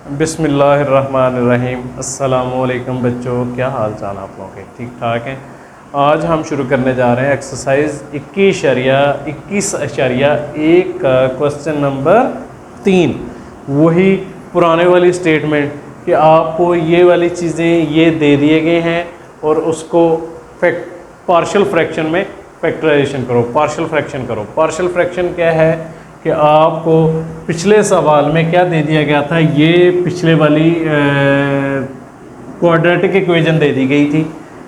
बिस्मिल्लाहिर्रहमानिर्रहीम। अस्सलामुअलैकुम बच्चों, क्या हाल चाल आप लोगों के? ठीक ठाक हैं। आज हम शुरू करने जा रहे हैं एक्सरसाइज 21.1 का क्वेश्चन नंबर 3। वही पुराने वाली स्टेटमेंट कि आपको ये वाली चीज़ें ये दे दिए गए हैं और उसको पार्शियल फ्रैक्शन में फैक्टराइजेशन करो, पार्शियल फ्रैक्शन करो। पार्शियल फ्रैक्शन क्या है कि आपको पिछले सवाल में क्या दे दिया गया था, ये पिछले वाली क्वाड्रेटिक इक्वेशन दे दी गई थी,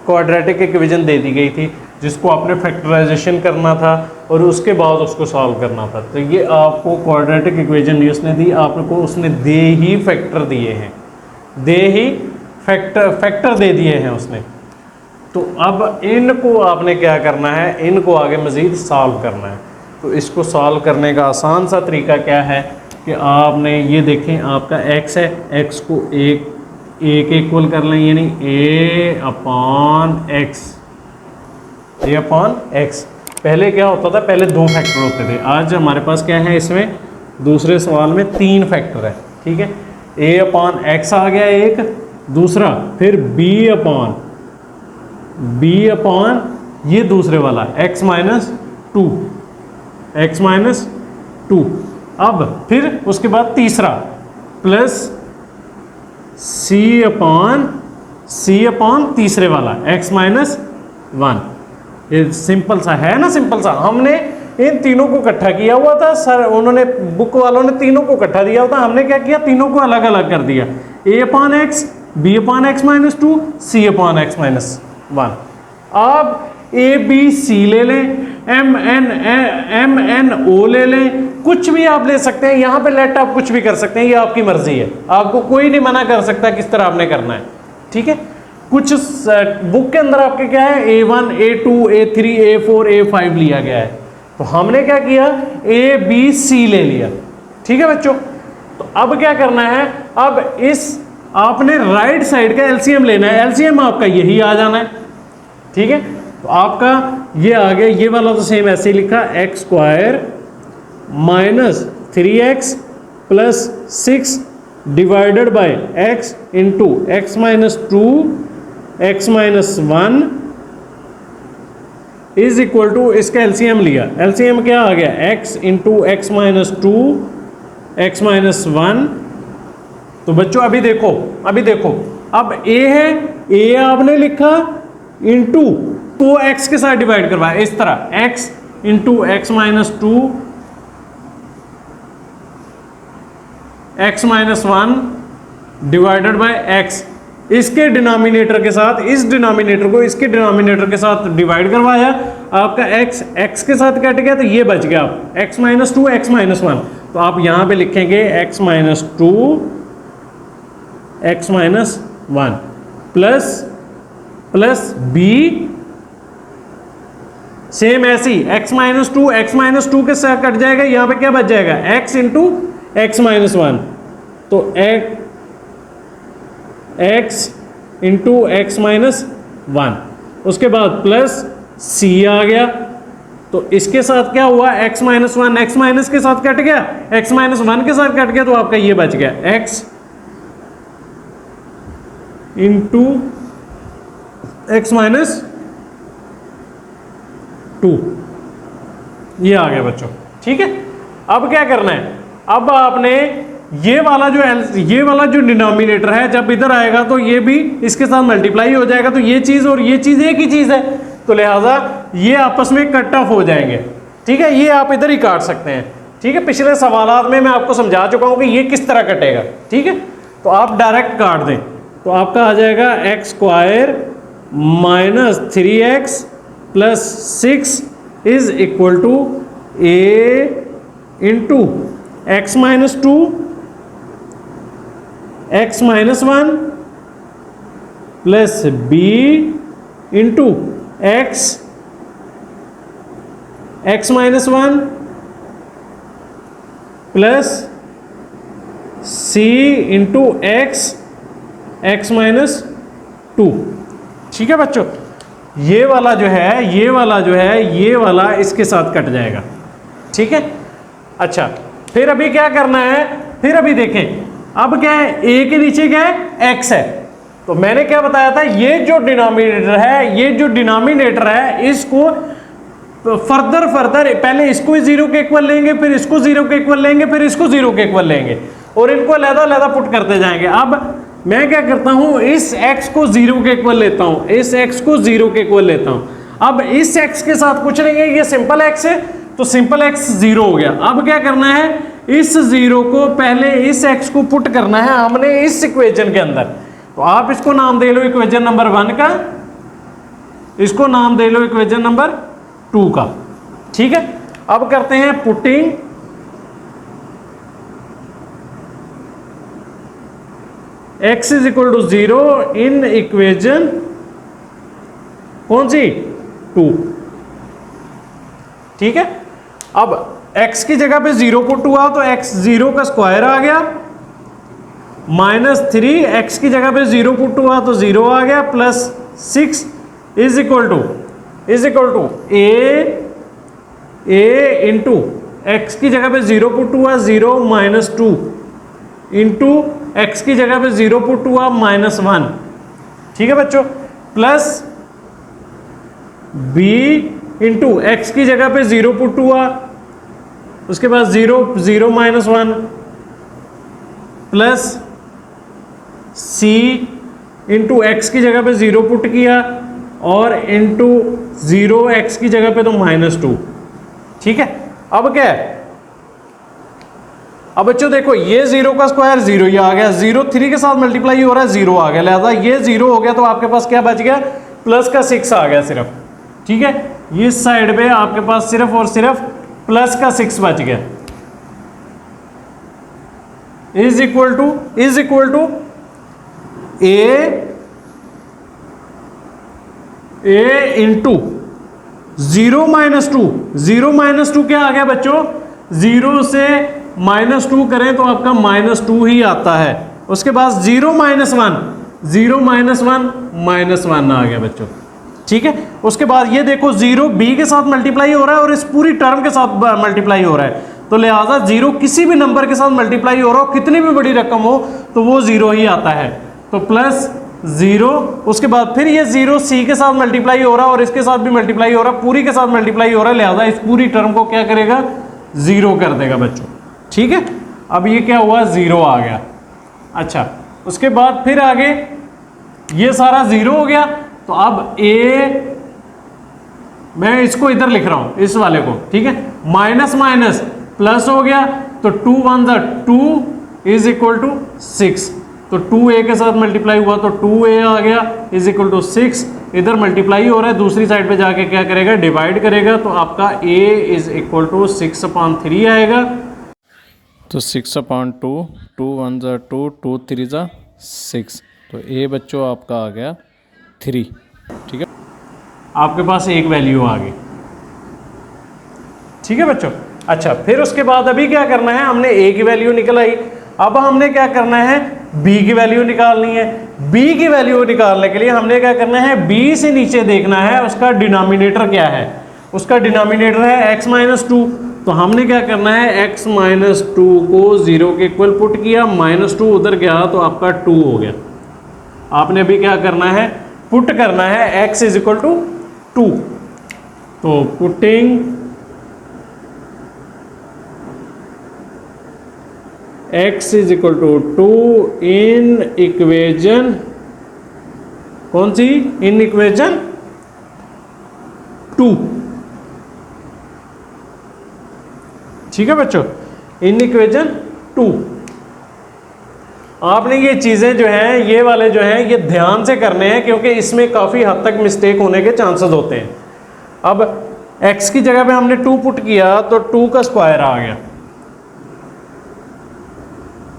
क्वाड्रेटिक इक्वेशन दे दी गई थी जिसको आपने फैक्टराइजेशन करना था और उसके बाद उसको सॉल्व करना था। तो ये आपको क्वाड्रेटिक इक्वेशन उसने दी, आपको उसने दे ही फैक्टर दिए हैं, दे ही फैक्टर दे दिए हैं उसने। तो अब इनको आपने क्या करना है, इनको आगे मज़ीद सॉल्व करना है। तो इसको सॉल्व करने का आसान सा तरीका क्या है कि आपने ये देखें, आपका x है, x को एक के इक्वल कर लें, यानी a/x। पहले क्या होता था, पहले 2 फैक्टर होते थे। आज हमारे पास क्या है, इसमें दूसरे सवाल में 3 फैक्टर है। ठीक है, a/x आ गया एक, दूसरा फिर b ये दूसरे वाला x माइनस 2। अब फिर उसके बाद तीसरा प्लस c अपॉन तीसरे वाला x माइनस 1। ये सिंपल सा है ना, सिंपल सा। हमने इन तीनों को इकट्ठा किया हुआ था सर, उन्होंने बुक वालों ने तीनों को इकट्ठा दिया होता, हमने क्या किया, तीनों को अलग अलग कर दिया। a/x, b/x minus 2, c/x minus 1। अब ABC ले लें, MNO ले लें, कुछ भी आप ले सकते हैं। यहाँ पे लेट आप कुछ भी कर सकते हैं, ये आपकी मर्जी है, आपको कोई नहीं मना कर सकता किस तरह आपने करना है। ठीक है, कुछ बुक के अंदर आपके क्या है, A1, A2, A3, A4, A5 लिया गया है। तो हमने क्या किया, ABC ले लिया। ठीक है बच्चों, तो अब क्या करना है, अब इस आपने राइट साइड का एलसीएम लेना है। एलसीएम आपका यही आ जाना है। ठीक है, तो आपका ये आ गया, ये वाला तो सेम ऐसे ही लिखा, x² minus 3x plus 6 divided by x into x minus 2 x minus 1 is equal to, इसका एलसीएम लिया। एलसीएम क्या आ गया, x into x minus 2 x minus 1। तो बच्चों अभी देखो, अब a है, a आपने लिखा इंटू को x के साथ डिवाइड करवाया, इस तरह x into x minus 2 x minus 1 divided by x। इसके डिनोमिनेटर के साथ, इस डिनोमिनेटर को इसके डिनोमिनेटर के साथ डिवाइड करवाया, आपका x के साथ कट गया, तो ये बच गया आप x माइनस 2 x माइनस 1। तो आप यहां पे लिखेंगे x minus 2 x minus 1 plus b, same ऐसी x माइनस 2 के साथ कट जाएगा, यहां पे क्या बच जाएगा, x इंटू x माइनस 1। तो x इंटू x माइनस 1, उसके बाद प्लस c आ गया। तो इसके साथ क्या हुआ, x माइनस 1 x माइनस के साथ कट गया, x माइनस 1 के साथ कट गया, तो आपका ये बच गया x इंटू x माइनस 2। ये आ गया बच्चों। ठीक है, अब क्या करना है, अब आपने ये वाला जो डिनोमिनेटर है, जब इधर आएगा तो ये भी इसके साथ मल्टीप्लाई हो जाएगा। तो ये चीज और ये चीज एक ही चीज है, तो लिहाजा ये आपस में कट ऑफ हो जाएंगे। ठीक है, ये आप इधर ही काट सकते हैं। ठीक है, पिछले सवालात में मैं आपको समझा चुका हूं कि ये किस तरह कटेगा। ठीक है, तो आप डायरेक्ट काट दें, तो आपका आ जाएगा x² minus 3x plus 6 is equal to a into x minus 2 x minus 1 plus b into x minus 1 plus c into x minus 2। ठीक है बच्चों, ये वाला जो है ये वाला इसके साथ कट जाएगा। ठीक है, अच्छा फिर अभी क्या करना है, फिर अभी देखें अब क्या है, a के नीचे क्या है, x है। तो मैंने क्या बताया था, ये जो डिनोमिनेटर है इसको फर्दर पहले इसको 0 के इक्वल लेंगे, फिर इसको 0 के इक्वल लेंगे, फिर इसको 0 के इक्वल लेंगे और इनको अलग-अलग पुट करते जाएंगे। अब मैं क्या करता हूं, इस x को 0 के इक्वल लेता हूं, इस x को 0 के इक्वल लेता हूं। अब इस x के साथ कुछ नहीं है, ये सिंपल x है तो सिंपल x 0 हो गया। अब क्या करना है, इस 0 को पहले इस x को पुट करना है हमने इस इक्वेशन के अंदर। तो आप इसको नाम दे लो इक्वेशन नंबर 1 का, इसको नाम दे लो इक्वेशन नंबर 2 का, ठीक है। अब करते हैं putting x is equal to 0 in equation कौन सी 2, ठीक है। अब x की जगह पे 0 पुट हुआ तो x 0 का स्क्वायर आ गया, -3 x की जगह पे 0 पुट हुआ तो 0 आ गया, +6 is equal to a into x की जगह पे 0 पुट हुआ 0 -2 इंटू x की जगह पे 0 पुट हुआ -1, ठीक है बच्चों, प्लस b इंटू x की जगह पे 0 पुट हुआ, उसके बाद 0 -1 प्लस c इंटू x की जगह पे 0 पुट किया और इंटू 0 x की जगह पे तो -2, ठीक है। अब क्या है, अब बच्चों देखो ये 0 का स्क्वायर 0 ही आ गया, 0 3 के साथ मल्टीप्लाई हो रहा है 0 आ गया, लिहाजा ये 0 हो गया तो आपके पास क्या बच गया, प्लस का 6 आ गया सिर्फ, ठीक है। इस साइड पे आपके पास सिर्फ और सिर्फ प्लस का 6 बच गया, is equal to a into 0 -2 क्या आ गया बच्चों, 0 से -2 करें तो आपका -2 ही आता है, उसके बाद 0 -1 आ गया बच्चों, ठीक है। उसके बाद ये देखो 0 b के साथ मल्टीप्लाई हो रहा है और इस पूरी टर्म के साथ मल्टीप्लाई हो रहा है, तो लिहाजा 0 किसी भी नंबर के साथ मल्टीप्लाई हो रहा हो, कितनी भी बड़ी रकम हो तो वो 0 ही आता है, तो प्लस 0, उसके बाद फिर ये 0 c के साथ मल्टीप्लाई हो रहा है और इसके साथ भी मल्टीप्लाई हो रहा है, पूरी के साथ मल्टीप्लाई हो रहा है, लिहाजा इस पूरी टर्म को क्या करेगा, 0 कर देगा बच्चों, ठीक है। अब ये क्या हुआ, 0 आ गया। अच्छा, उसके बाद फिर आगे ये सारा 0 हो गया, तो अब मैं इसको इधर लिख रहा हूं इस वाले को, ठीक है, माइनस माइनस प्लस हो गया तो 2 1 2 इज इक्वल टू 6, तो 2a के साथ मल्टीप्लाई हुआ तो 2a आ गया इज इक्वल टू 6, इधर मल्टीप्लाई हो रहा है, दूसरी साइड पे जाके क्या करेगा, डिवाइड करेगा, तो आपका a इज इक्वल टू 6/3 आएगा, तो 6/2, 2 1 2, 2 3 6, तो a बच्चों आपका आ गया 3, ठीक है, आपके पास एक वैल्यू आ गई, ठीक है बच्चों। अच्छा, फिर उसके बाद अभी क्या करना है, हमने a की वैल्यू निकल आई, अब हमने क्या करना है, b की वैल्यू निकालनी है। b की वैल्यू निकालने के लिए हमने क्या करना है, b से नीचे देखना है उसका डिनोमिनेटर क्या है, उसका डिनोमिनेटर है x -2, तो हमने क्या करना है, x -2 को 0 के इक्वल पुट किया, -2 उधर गया तो आपका 2 हो गया। आपने अभी क्या करना है, पुट करना है x इज इक्वल टू 2, तो putting x is equal to 2 in equation कौन सी, इन इक्वेशन 2, ठीक है बच्चों, इन इक्वेशन 2। आपने ये चीजें जो हैं, ये वाले जो हैं, ये ध्यान से करने हैं क्योंकि इसमें काफी हद तक मिस्टेक होने के चांसेस होते हैं। अब x की जगह पे हमने 2 पुट किया तो 2 का स्क्वायर आ गया,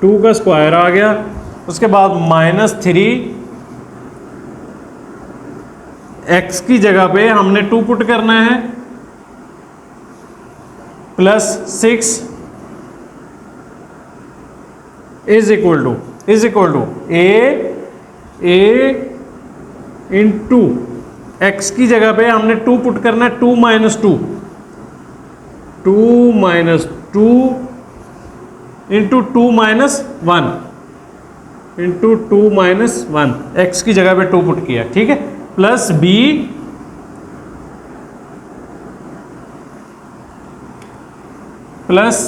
2 का स्क्वायर आ गया, उसके बाद -3, x की जगह पे हमने 2 पुट करना है, +6 is equal to a into x की जगह पे हमने 2 पुट करना है, 2 -2 इंटू 2 -1, इंटू 2 माइनस 1, एक्स की जगह पे 2 पुट किया, ठीक है, प्लस बी प्लस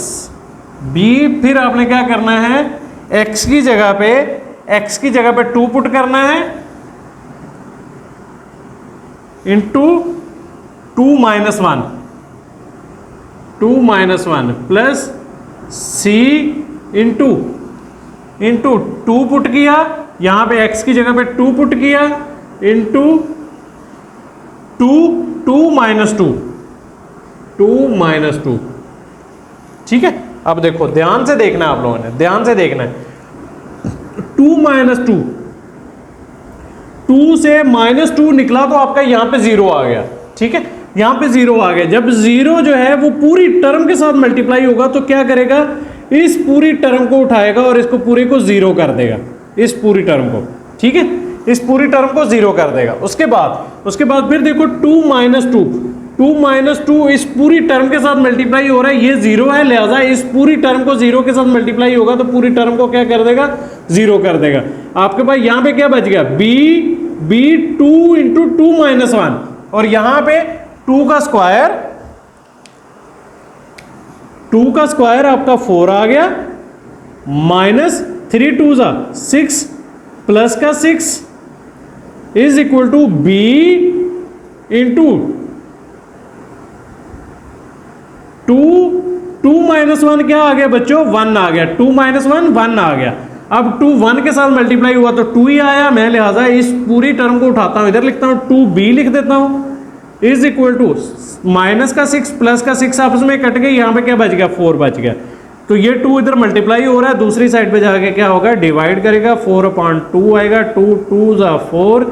बी, फिर आपने क्या करना है, x की जगह पे 2 पुट करना है इंटू 2 माइनस 1 प्लस सी इंटू 2 पुट किया, यहां पे x की जगह पे 2 पुट किया इंटू 2 माइनस 2, ठीक है। अब देखो ध्यान से देखना है, आप लोगों ने ध्यान से देखना है, 2 माइनस 2 से -2 निकला तो आपका यहां पे 0 आ गया, ठीक है, यहां पे 0 आ गया। जब 0 जो है वो पूरी टर्म के साथ मल्टीप्लाई होगा तो क्या करेगा, इस पूरी टर्म को उठाएगा और इसको पूरे को 0 कर देगा, इस पूरी टर्म को, ठीक है, इस पूरी टर्म को 0 कर देगा। उसके बाद फिर देखो 2 माइनस 2 इस पूरी टर्म के साथ मल्टीप्लाई हो रहा है, ये 0 है, लिहाजा इस पूरी टर्म को 0 के साथ मल्टीप्लाई होगा तो पूरी टर्म को क्या कर देगा, 0 कर देगा। आपके पास यहां पे क्या बच गया, b 2 इंटू 2 माइनस 1, और यहां पे 2 का स्क्वायर आपका 4 आ गया, माइनस 3 2 6 प्लस का 6 is equal to b into 2 minus 1 क्या आ गया बच्चों, 1 आ गया, 2 माइनस 1 आ गया। अब 2 1 के साथ मल्टीप्लाई हुआ तो 2 ही आया, मैं लिहाजा इस पूरी टर्म को उठाता हूं, इधर लिखता हूं 2b लिख देता हूं, इज इक्वल टू माइनस का 6 प्लस का 6 आपस में कट गए, यहां पे क्या बच गया, 4 बच गया। तो ये 2 इधर मल्टीप्लाई हो रहा है, दूसरी साइड पे जाके क्या होगा, डिवाइड करेगा, 4/2 आएगा, 2 2 4,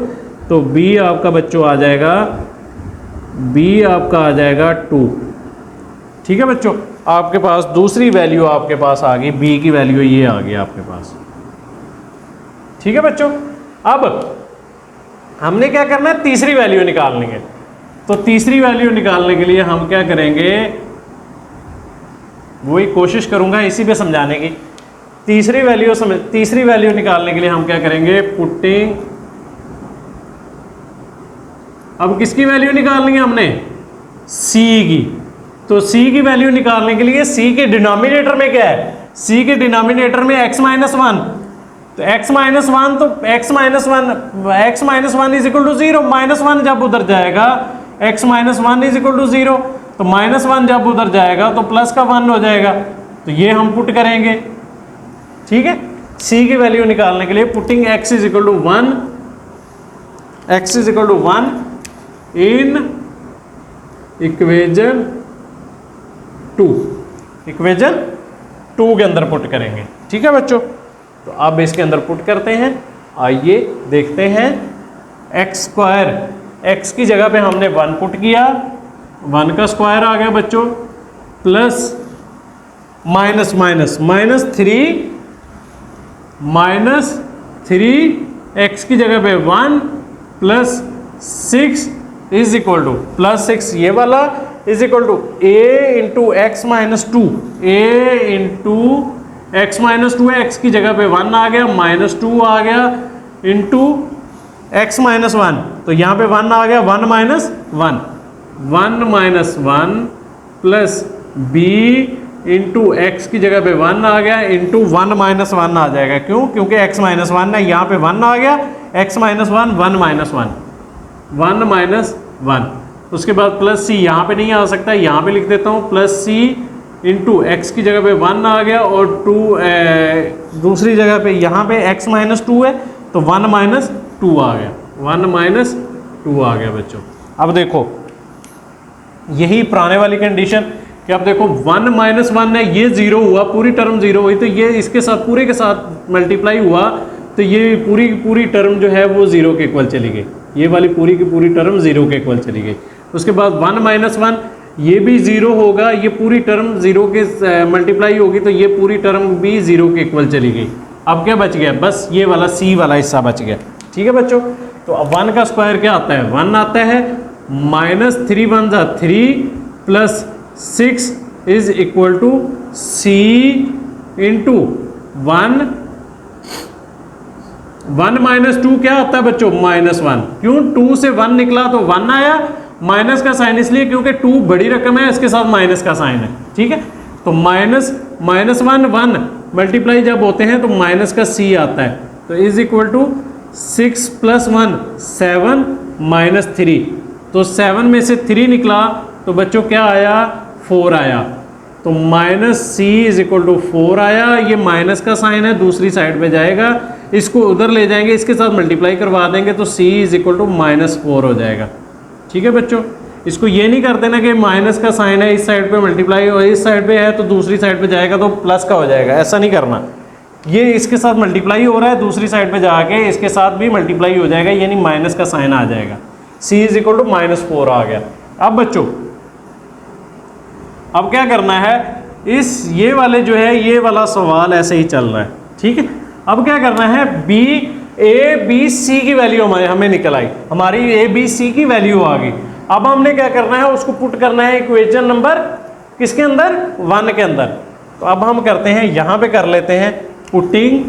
तो b आपका बच्चों आ जाएगा, b आपका आ जाएगा 2, ठीक है बच्चों। आपके पास दूसरी वैल्यू आपके पास आ गई, b की वैल्यू ये आ गई आपके पास, ठीक है बच्चों। अब हमने क्या करना है, तीसरी वैल्यू निकालनी है, तो तीसरी वैल्यू निकालने के लिए हम क्या करेंगे, वही कोशिश करूंगा इसी पे समझाने की। तीसरी वैल्यू निकालने के लिए हम क्या करेंगे, पुटिंग, अब किसकी वैल्यू निकालनी है हमने, c की, तो c की वैल्यू निकालने के लिए c के डिनोमिनेटर में क्या है, c के डिनोमिनेटर में x माइनस 1, तो x माइनस 1 तो x minus 1 is equal to 0, -1 जब उधर जाएगा x minus 1 is equal to 0, तो -1 जब उधर जाएगा तो प्लस का 1 हो जाएगा, तो ये हम पुट करेंगे, ठीक है। c की वैल्यू निकालने के लिए putting x is equal to 1 in equation 2 के अंदर पुट करेंगे, ठीक है बच्चों। तो अब इसके अंदर पुट करते हैं, आइए देखते हैं। x² x की जगह पे हमने 1 पुट किया, 1 का स्क्वायर आ गया बच्चों, प्लस -3 x की जगह पे 1 plus 6 is equal to plus 6 ये वाला is equal to a into x minus 2, a into x minus 2 है, x की जगह पे 1 आ गया, -2 आ गया इंटू एक्स माइनस 1, तो यहाँ पे 1 आ गया, 1 minus 1 plus b into x की जगह पे 1 आ गया इंटू 1 माइनस 1 आ जाएगा, क्यों, क्योंकि x माइनस 1 है, यहाँ पे 1 आ गया, x माइनस 1 1 माइनस 1, उसके बाद प्लस c यहाँ पे नहीं आ सकता, यहाँ पे लिख देता हूँ, प्लस c इंटू एक्स की जगह पे 1 आ गया और 2 दूसरी जगह पे यहाँ पे x माइनस 2 है तो 1 माइनस 2 आ गया, 1 माइनस 2 आ गया बच्चों। अब देखो यही पुराने वाली कंडीशन कि अब देखो 1 माइनस 1 है, ये 0 हुआ, पूरी टर्म 0 हुई, तो ये इसके साथ पूरे के साथ मल्टीप्लाई हुआ तो ये पूरी टर्म जो है वो 0 के इक्वल चली गई, ये वाली पूरी की पूरी टर्म 0 के इक्वल चली गई। उसके बाद 1 माइनस 1 ये भी 0 होगा, ये पूरी टर्म 0 के मल्टीप्लाई होगी तो ये पूरी टर्म भी 0 के इक्वल चली गई। अब क्या बच गया, बस ये वाला c वाला हिस्सा बच गया, ठीक है बच्चों। तो अब 1 का स्क्वायर क्या आता है, 1 आता है, -3 1 3 plus 6 is equal to c into 1 1 minus 2 क्या होता है बच्चों, -1। क्यों, 2 से 1 निकला तो 1 आया, माइनस का साइन इसलिए क्योंकि 2 बड़ी रकम है, इसके साथ माइनस का साइन है, ठीक है। तो -1 मल्टीप्लाई जब होते हैं तो माइनस का c आता है, तो इज इक्वल टू 6 + 1 7 -3। तो 7 में से 3 निकला तो बच्चों क्या आया, 4 आया। तो -c इज इक्वल टू 4 आया। ये माइनस का साइन है, दूसरी साइड पे जाएगा, इसको उधर ले जाएंगे, इसके साथ मल्टीप्लाई करवा देंगे तो c इज इक्वल टू -4 हो जाएगा, ठीक है बच्चों। इसको ये नहीं कर देना कि माइनस का साइन है इस साइड पे मल्टीप्लाई और इस साइड पे है तो दूसरी साइड पे जाएगा तो प्लस का हो जाएगा, ऐसा नहीं करना। ये इसके साथ मल्टीप्लाई हो रहा है, दूसरी साइड पे जाके इसके साथ भी मल्टीप्लाई हो जाएगा, यानी माइनस का साइन आ जाएगा, c इज इक्वल टू -4 आ गया। अब बच्चों अब क्या करना है, इस ये वाले जो है ये वाला सवाल ऐसे ही चल रहा है, ठीक है। अब क्या करना है, a b c की वैल्यू हमें निकल आई, हमारी a b c की वैल्यू आ गई। अब हमने क्या करना है, उसको पुट करना है इक्वेशन नंबर किसके अंदर, 1 के अंदर। तो अब हम करते हैं, यहां पे कर लेते हैं putting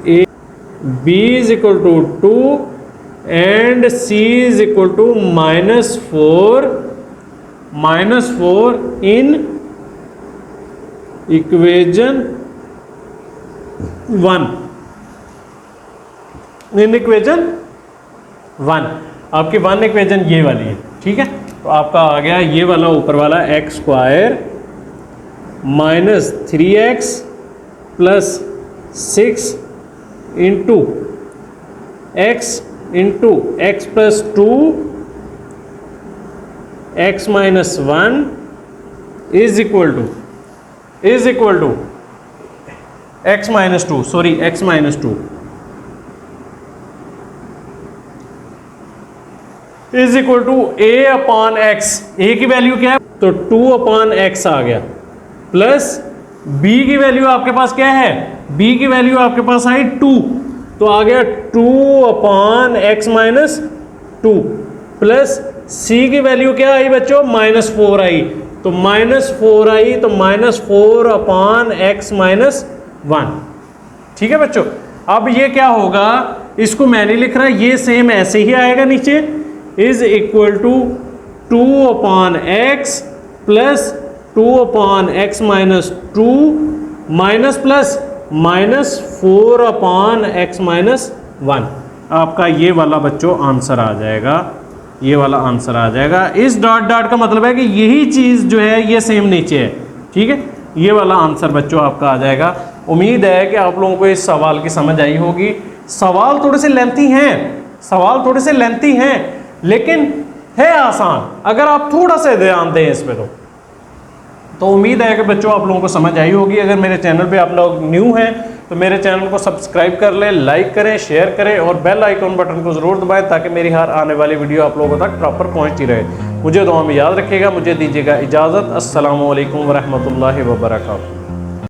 a b is equal to 2 and c is equal to -4 in equation 1, in equation 1। आपकी 1 इक्वेशन ये वाली है, ठीक है। तो आपका आ गया ये वाला ऊपर वाला x² -3x + 6 into x + 2 x - 1 is equal to x - 2, sorry x - 2 is equal to a/x। a की वैल्यू क्या है, तो 2/x आ गया, प्लस b की वैल्यू आपके पास क्या है, b की वैल्यू आपके पास आई 2, तो आ गया 2/x - 2, प्लस c की वैल्यू क्या आई बच्चों, -4 आई, तो -4 आई, तो -4/x - 1, ठीक है बच्चों। अब ये क्या होगा, इसको मैं नहीं लिख रहा, ये सेम ऐसे ही आएगा नीचे, is equal to 2/x plus 2/x - 2 minus plus -4/x - 1। आपका ये वाला बच्चों आंसर आ जाएगा, ये वाला आंसर आ जाएगा। इस डॉट डॉट का मतलब है कि यही चीज़ जो है ये सेम नीचे है, ठीक है। ये वाला आंसर बच्चों आपका आ जाएगा। उम्मीद है कि आप लोगों को इस सवाल की समझ आई होगी। सवाल थोड़े से लेंथी हैं, लेकिन है आसान अगर आप थोड़ा सा ध्यान दें इस पे। तो उम्मीद है कि बच्चों आप लोगों को समझ आई होगी। अगर मेरे चैनल पे आप लोग न्यू हैं तो मेरे चैनल को सब्सक्राइब कर लें, लाइक करें, शेयर करें और बेल आइकॉन बटन को ज़रूर दबाएं ताकि मेरी हर आने वाली वीडियो आप लोगों तक प्रॉपर पहुंचती रहे। मुझे दुआ में याद रखिएगा। मुझे दीजिएगा इजाज़त। अस्सलामु अलैकुम वरहमतुल्लाहि वबरकातुहू।